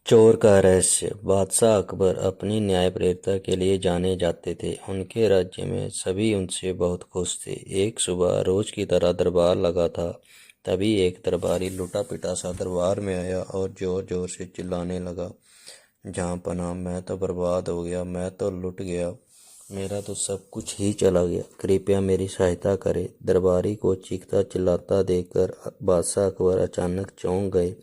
चोर का रहस्य। बादशाह अकबर अपनी न्यायप्रियता के लिए जाने जाते थे। उनके राज्य में सभी उनसे बहुत खुश थे। एक सुबह रोज की तरह दरबार लगा था। तभी एक दरबारी लुटा पिटा सा दरबार में आया और जोर जोर से चिल्लाने लगा, जहाँ पनाह, मैं तो बर्बाद हो गया, मैं तो लुट गया, मेरा तो सब कुछ ही चला गया, कृपया मेरी सहायता करें। दरबारी को चीखता चिल्लाता देखकर बादशाह अकबर अचानक चौंक गए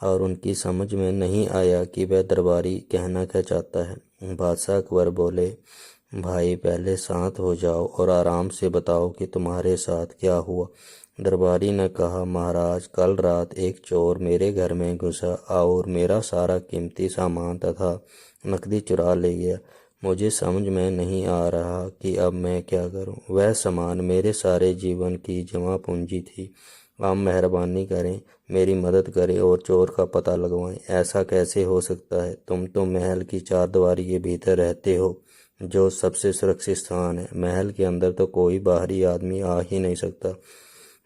और उनकी समझ में नहीं आया कि वह दरबारी कहना क्या चाहता है। बादशाह अकबर बोले, भाई पहले शांत हो जाओ और आराम से बताओ कि तुम्हारे साथ क्या हुआ। दरबारी ने कहा, महाराज, कल रात एक चोर मेरे घर में घुसा और मेरा सारा कीमती सामान तथा नकदी चुरा ले गया। मुझे समझ में नहीं आ रहा कि अब मैं क्या करूं। वह सामान मेरे सारे जीवन की जमा पूंजी थी। आप मेहरबानी करें, मेरी मदद करें और चोर का पता लगवाएं। ऐसा कैसे हो सकता है? तुम तो महल की चारदीवारी के भीतर रहते हो, जो सबसे सुरक्षित स्थान है। महल के अंदर तो कोई बाहरी आदमी आ ही नहीं सकता।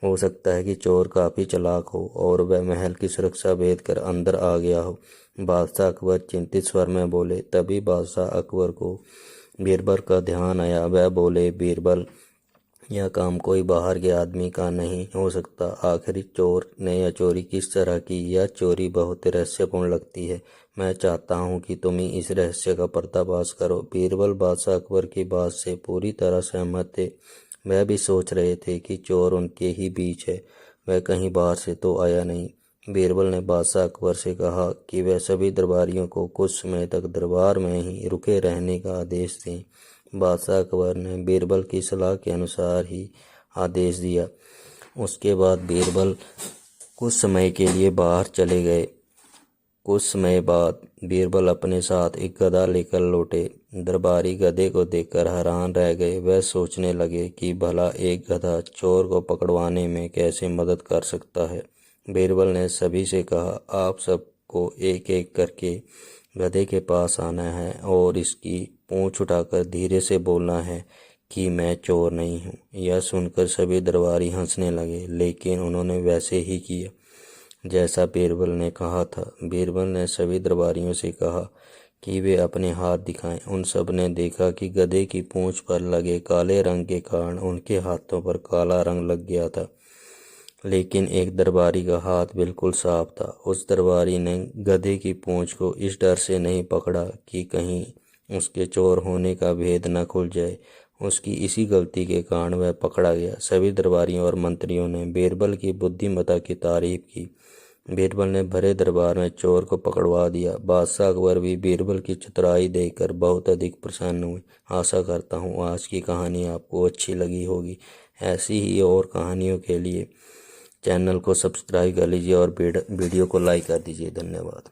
हो सकता है कि चोर काफी चालाक हो और वह महल की सुरक्षा भेद कर अंदर आ गया हो। बादशाह अकबर चिंतित स्वर में बोले। तभी बादशाह अकबर को बीरबल का ध्यान आया। वह बोले, बीरबल, यह काम कोई बाहर के आदमी का नहीं हो सकता। आखिर चोर ने यह चोरी किस तरह की? यह चोरी बहुत रहस्यपूर्ण लगती है। मैं चाहता हूँ कि तुम ही इस रहस्य का पर्दाफाश करो। बीरबल बादशाह अकबर की बात से पूरी तरह सहमत थे। वह भी सोच रहे थे कि चोर उनके ही बीच है, वह कहीं बाहर से तो आया नहीं। बीरबल ने बादशाह अकबर से कहा कि वह सभी दरबारियों को कुछ समय तक दरबार में ही रुके रहने का आदेश दें। बादशाह अकबर ने बीरबल की सलाह के अनुसार ही आदेश दिया। उसके बाद बीरबल कुछ समय के लिए बाहर चले गए। कुछ समय बाद बीरबल अपने साथ एक गधा लेकर लौटे। दरबारी गधे को देखकर हैरान रह गए। वह सोचने लगे कि भला एक गधा चोर को पकड़वाने में कैसे मदद कर सकता है। बीरबल ने सभी से कहा, आप सबको एक एक करके गधे के पास आना है और इसकी पूंछ उठाकर धीरे से बोलना है कि मैं चोर नहीं हूँ। यह सुनकर सभी दरबारी हंसने लगे, लेकिन उन्होंने वैसे ही किया जैसा बीरबल ने कहा था। बीरबल ने सभी दरबारियों से कहा कि वे अपने हाथ दिखाएं। उन सब ने देखा कि गधे की पूंछ पर लगे काले रंग के कारण उनके हाथों पर काला रंग लग गया था। लेकिन एक दरबारी का हाथ बिल्कुल साफ था। उस दरबारी ने गधे की पूंछ को इस डर से नहीं पकड़ा कि कहीं उसके चोर होने का भेद न खुल जाए। उसकी इसी गलती के कारण वह पकड़ा गया। सभी दरबारियों और मंत्रियों ने बीरबल की बुद्धिमत्ता की तारीफ की। बीरबल ने भरे दरबार में चोर को पकड़वा दिया। बादशाह अकबर भी बीरबल की चतुराई देखकर बहुत अधिक प्रसन्न हुए। आशा करता हूँ आज की कहानी आपको अच्छी लगी होगी। ऐसी ही और कहानियों के लिए चैनल को सब्सक्राइब कर लीजिए और वीडियो को लाइक कर दीजिए। धन्यवाद।